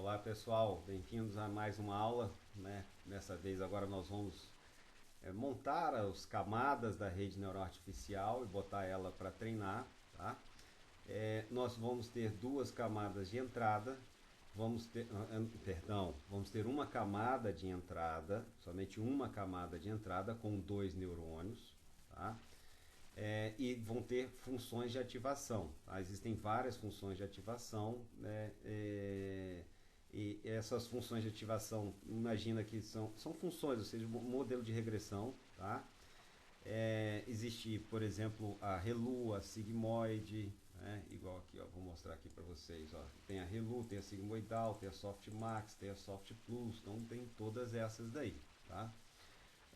Olá pessoal, bem-vindos a mais uma aula, né? Dessa vez agora nós vamos montar as camadas da rede neural artificial e botar ela para treinar, tá? Nós vamos ter duas camadas de entrada, vamos ter uma camada de entrada, somente uma camada de entrada com dois neurônios, tá? E vão ter funções de ativação, tá? Existem várias funções de ativação, né? E essas funções de ativação, imagina que são funções, ou seja, modelo de regressão, tá? Existe, por exemplo, a ReLU, a sigmoide, né? Igual aqui, ó, vou mostrar aqui para vocês, ó. Tem a ReLU, tem a sigmoidal, tem a softmax, tem a softplus, então tem todas essas daí, tá?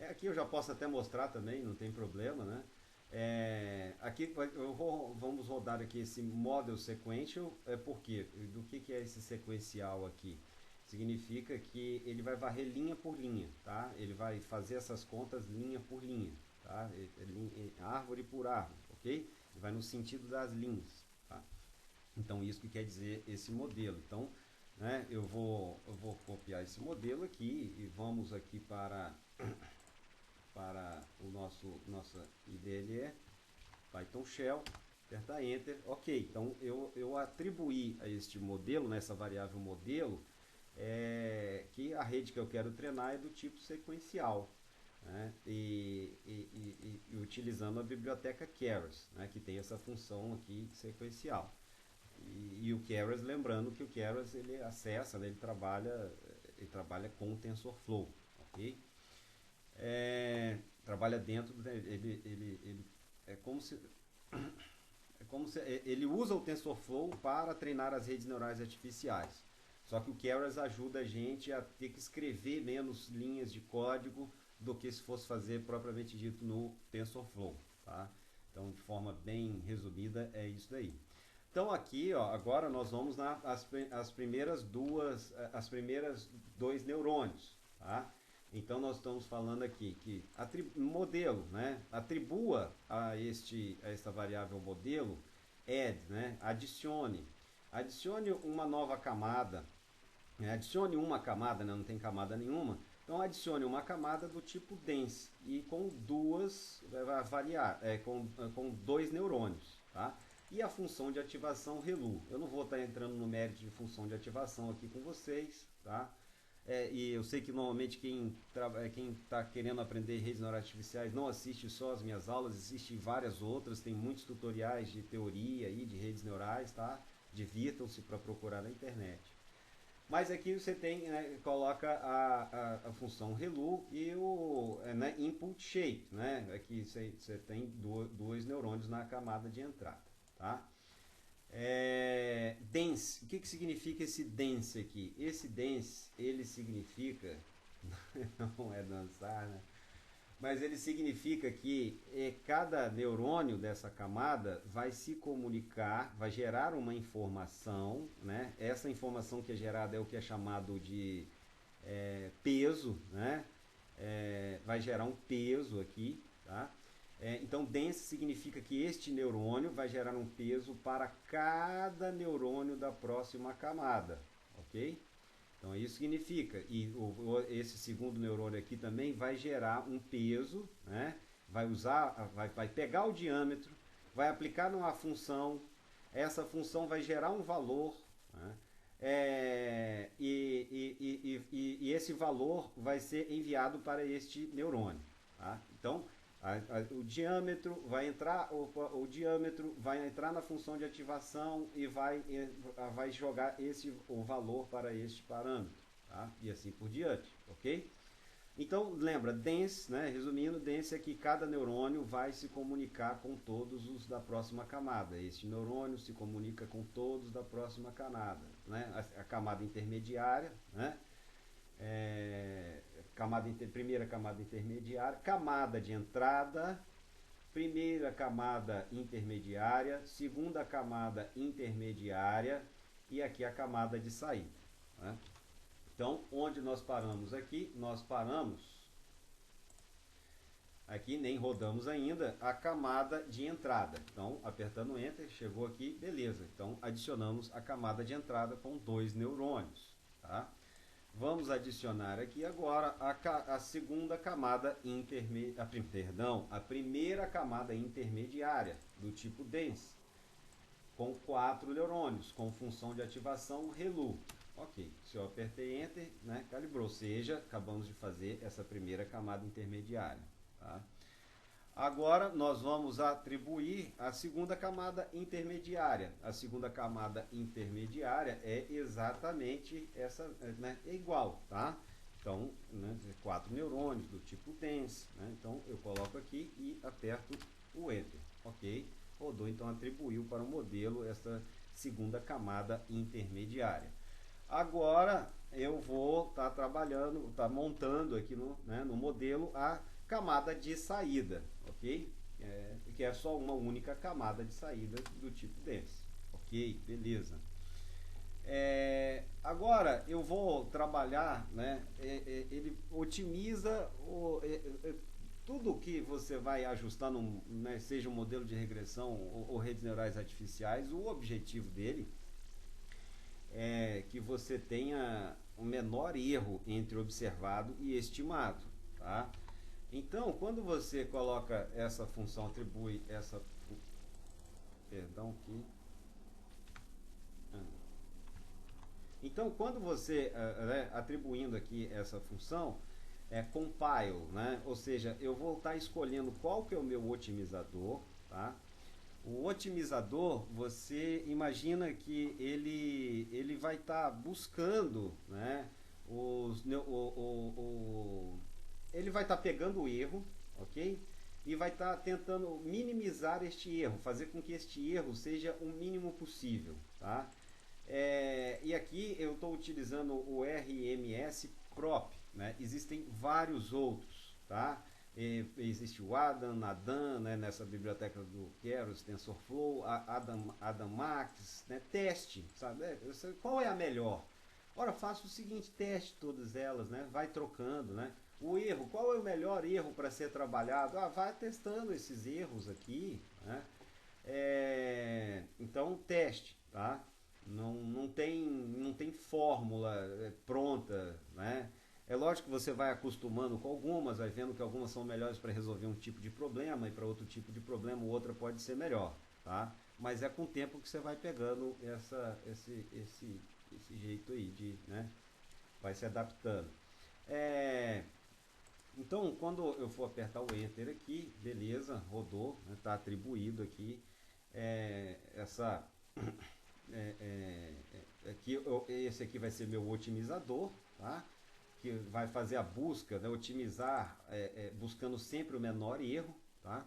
Aqui eu já posso até mostrar também, não tem problema, né? Aqui vamos rodar aqui esse model sequential, porque do que é esse sequencial aqui? Significa que ele vai varrer linha por linha, tá? Ele vai fazer essas contas linha por linha, tá? Árvore por árvore, ok? Ele vai no sentido das linhas, tá? Então isso que quer dizer esse modelo. Então, né, eu vou copiar esse modelo aqui e vamos aqui para o nossa IDLE, Python Shell, aperta Enter, ok. Então eu atribuí a este modelo, nessa variável modelo, que a rede que eu quero treinar é do tipo sequencial, né? E utilizando a biblioteca Keras, né, que tem essa função aqui sequencial. E o Keras, lembrando que o Keras ele acessa, né, ele trabalha com o TensorFlow, ok? Trabalha dentro, ele é como se ele usa o TensorFlow para treinar as redes neurais artificiais. Só que o Keras ajuda a gente a ter que escrever menos linhas de código do que se fosse fazer propriamente dito no TensorFlow, tá? Então, de forma bem resumida, é isso daí. Então aqui, ó, agora nós vamos as primeiras dois neurônios, tá? Então nós estamos falando aqui que modelo, né, atribua a esta variável modelo add, né, adicione uma nova camada, adicione uma camada, né, não tem camada nenhuma, então adicione uma camada do tipo dense e com com dois neurônios, tá? E a função de ativação ReLU. Eu não vou estar entrando no mérito de função de ativação aqui com vocês, tá? E eu sei que normalmente quem está querendo aprender redes neurais artificiais não assiste só as minhas aulas, existem várias outras, tem muitos tutoriais de teoria aí, de redes neurais, tá? Divirtam-se para procurar na internet. Mas aqui você tem, né, coloca a função ReLU e o né, input shape, né? Aqui você tem dois neurônios na camada de entrada, tá? Dense, o que significa esse dense aqui? Esse dense, ele significa, não é dançar, né? Mas ele significa que cada neurônio dessa camada vai se comunicar, vai gerar uma informação, né? Essa informação que é gerada é o que é chamado de peso, né? Vai gerar um peso aqui, tá? Então, dense significa que este neurônio vai gerar um peso para cada neurônio da próxima camada, ok? Então, isso significa, e esse segundo neurônio aqui também vai gerar um peso, né? Vai pegar o diâmetro, vai aplicar numa função, essa função vai gerar um valor, né? E esse valor vai ser enviado para este neurônio, tá? Então, o diâmetro vai entrar, o diâmetro vai entrar na função de ativação e vai jogar o valor para este parâmetro, tá? E assim por diante, ok? Então lembra, dense, né? Resumindo, dense é que cada neurônio vai se comunicar com todos os da próxima camada. Este neurônio se comunica com todos da próxima camada, né? A camada intermediária, né? Primeira camada intermediária, camada de entrada, primeira camada intermediária, segunda camada intermediária e aqui a camada de saída, né? Então, onde nós paramos aqui? Nós paramos aqui, nem rodamos ainda, a camada de entrada. Então, apertando Enter, chegou aqui, beleza. Então, adicionamos a camada de entrada com dois neurônios, tá? Vamos adicionar aqui agora a segunda camada intermediária, a primeira camada intermediária do tipo dense, com 4 neurônios, com função de ativação ReLU. Ok, se eu apertei Enter, né, calibrou, ou seja, acabamos de fazer essa primeira camada intermediária. Tá? Agora nós vamos atribuir a segunda camada intermediária. A segunda camada intermediária é exatamente essa, né, é igual, tá? Então, né, 4 neurônios do tipo dense, né? Então eu coloco aqui e aperto o Enter, ok? Rodou, então atribuiu para o modelo essa segunda camada intermediária. Agora eu vou estar trabalhando, montando aqui no modelo a camada de saída, ok? Que é só uma única camada de saída do tipo dense, ok? Beleza. Agora eu vou trabalhar, né? Ele otimiza tudo que você vai ajustar, né, seja um modelo de regressão ou redes neurais artificiais. O objetivo dele é que você tenha o menor erro entre observado e estimado, tá? Então, quando você coloca essa função, atribui essa... Perdão aqui. Então, quando você, né, atribuindo aqui essa função, compile, né? Ou seja, eu vou estar escolhendo qual que é o meu otimizador, tá? O otimizador, você imagina que ele vai estar buscando, né, ele vai estar pegando o erro, ok? E vai estar tentando minimizar este erro, fazer com que este erro seja o mínimo possível, tá? E aqui eu estou utilizando o RMS Prop, né? Existem vários outros, tá? Existe o Adam, né, nessa biblioteca do Keros, TensorFlow, Adam Max, né, teste, sabe? Qual é a melhor? Ora, faça o seguinte, teste todas elas, né? Vai trocando, né? O erro, qual é o melhor erro para ser trabalhado? Vai testando esses erros aqui, né? Então, teste, tá? Não tem fórmula pronta, né? É lógico que você vai acostumando com algumas, vai vendo que algumas são melhores para resolver um tipo de problema e para outro tipo de problema outra pode ser melhor, tá? Mas é com o tempo que você vai pegando esse jeito aí de, né? Vai se adaptando. Então, quando eu for apertar o Enter aqui, beleza, rodou, está, né, atribuído aqui essa... aqui, esse aqui vai ser meu otimizador, tá? Que vai fazer a busca, né, otimizar, buscando sempre o menor erro, tá?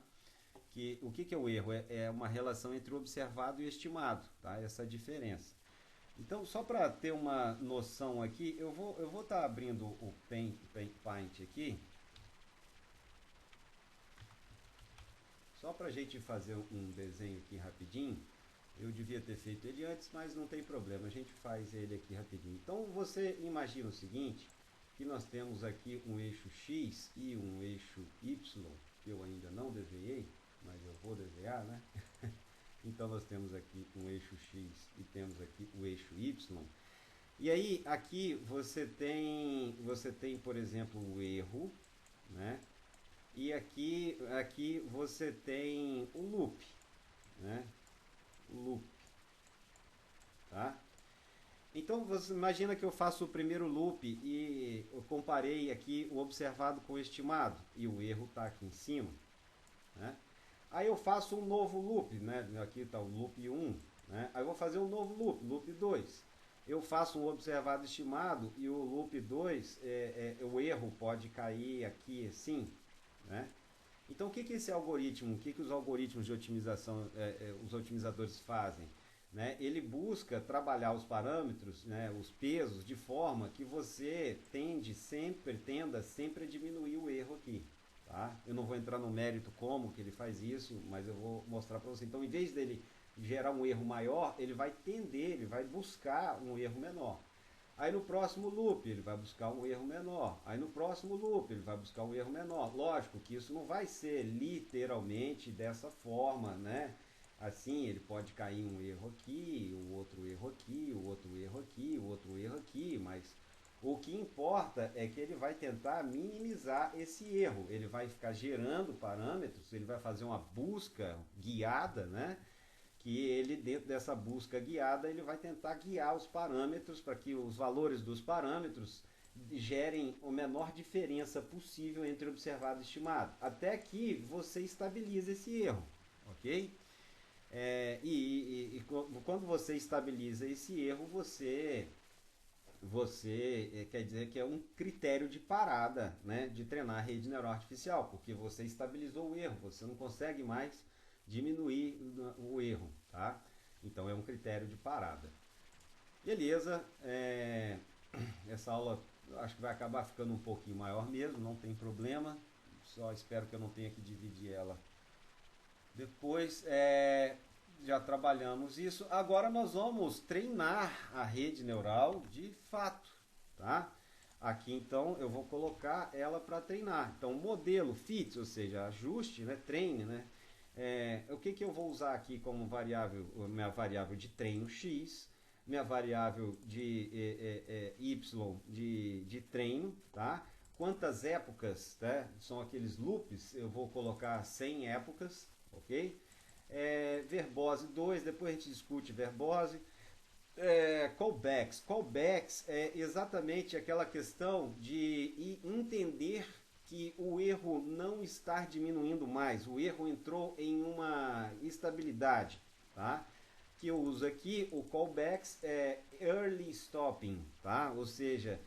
O que é o erro? É uma relação entre o observado e o estimado, tá? Essa é a diferença. Então, só para ter uma noção aqui, eu vou estar abrindo o Paint aqui, só para a gente fazer um desenho aqui rapidinho. Eu devia ter feito ele antes, mas não tem problema, a gente faz ele aqui rapidinho. Então você imagina o seguinte, que nós temos aqui um eixo X e um eixo Y, que eu ainda não desenhei, mas eu vou desenhar, né? Então nós temos aqui um eixo X e temos aqui o eixo Y. E aí aqui você tem, por exemplo, o erro, né? E aqui você tem o loop, né? Loop, tá? Então você imagina que eu faço o primeiro loop e eu comparei aqui o observado com o estimado e o erro está aqui em cima, né? Aí eu faço um novo loop, né? Aqui está o loop 1, né? Aí eu vou fazer um novo loop, loop 2. Eu faço um observado estimado e o loop 2, o erro pode cair aqui assim, né? Então, o que esse algoritmo, o que os algoritmos de otimização, os otimizadores fazem? Né? Ele busca trabalhar os parâmetros, né, os pesos, de forma que você tenda sempre a diminuir o erro aqui. Tá? Eu não vou entrar no mérito como que ele faz isso, mas eu vou mostrar para você. Então, em vez dele gerar um erro maior, ele vai buscar um erro menor. Aí no próximo loop ele vai buscar um erro menor. Aí no próximo loop ele vai buscar um erro menor. Lógico que isso não vai ser literalmente dessa forma, né? Assim, ele pode cair um erro aqui, o outro erro aqui, o outro erro aqui, o outro erro aqui, mas o que importa é que ele vai tentar minimizar esse erro. Ele vai ficar gerando parâmetros, ele vai fazer uma busca guiada, né? Que ele, dentro dessa busca guiada, ele vai tentar guiar os parâmetros para que os valores dos parâmetros gerem a menor diferença possível entre observado e estimado, até que você estabilize esse erro, ok? Quando você estabiliza esse erro, você quer dizer que é um critério de parada, né, de treinar a rede neural artificial, porque você estabilizou o erro, você não consegue mais diminuir o erro, tá? Então é um critério de parada. Beleza, essa aula acho que vai acabar ficando um pouquinho maior mesmo, não tem problema, só espero que eu não tenha que dividir ela depois. Já trabalhamos isso. Agora nós vamos treinar a rede neural de fato, tá? Aqui então eu vou colocar ela para treinar. Então modelo fits, ou seja, ajuste, né, treine, né? O que eu vou usar aqui como variável, minha variável de treino x, minha variável de y de treino, tá? Quantas épocas, né? São aqueles loops, eu vou colocar 100 épocas, ok? Verbose 2, depois a gente discute verbose. Callbacks. Callbacks é exatamente aquela questão de entender que o erro não está diminuindo mais, o erro entrou em uma estabilidade, tá? Que eu uso aqui, o callbacks é early stopping, tá? Ou seja,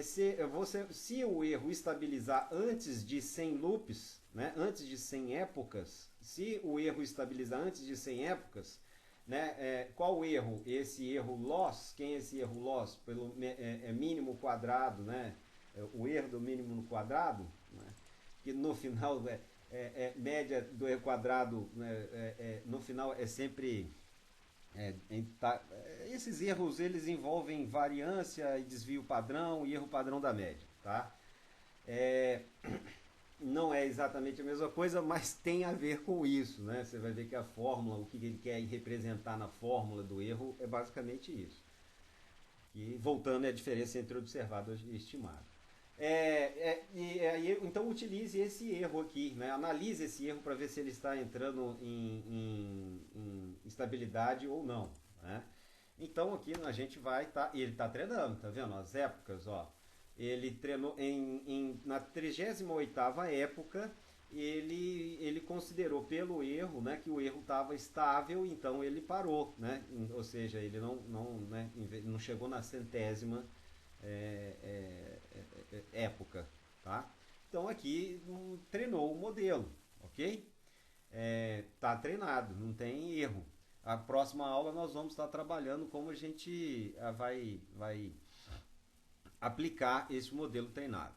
se o erro estabilizar antes de 100 loops, né? Antes de 100 épocas, se o erro estabilizar antes de 100 épocas, né? Qual o erro? Esse erro loss, quem é esse erro loss? Pelo mínimo quadrado, né? O erro do mínimo no quadrado, né? Que no final média do erro quadrado, né? No final é sempre esses erros eles envolvem variância e desvio padrão e erro padrão da média, tá? É, não é exatamente a mesma coisa, mas tem a ver com isso, né? Você vai ver que a fórmula, o que ele quer representar na fórmula do erro é basicamente isso. E voltando é a diferença entre observado e estimado. Então utilize esse erro aqui, né? Analise esse erro para ver se ele está entrando em estabilidade ou não, né? Então aqui a gente vai ele está treinando, tá vendo? As épocas, ó. Ele treinou na 38ª época, ele considerou pelo erro, né, que o erro estava estável, então ele parou, né? Ou seja, ele não chegou na centésima época, tá? Então aqui treinou o modelo, ok? Tá treinado, não tem erro. A próxima aula nós vamos estar trabalhando como a gente vai aplicar esse modelo treinado.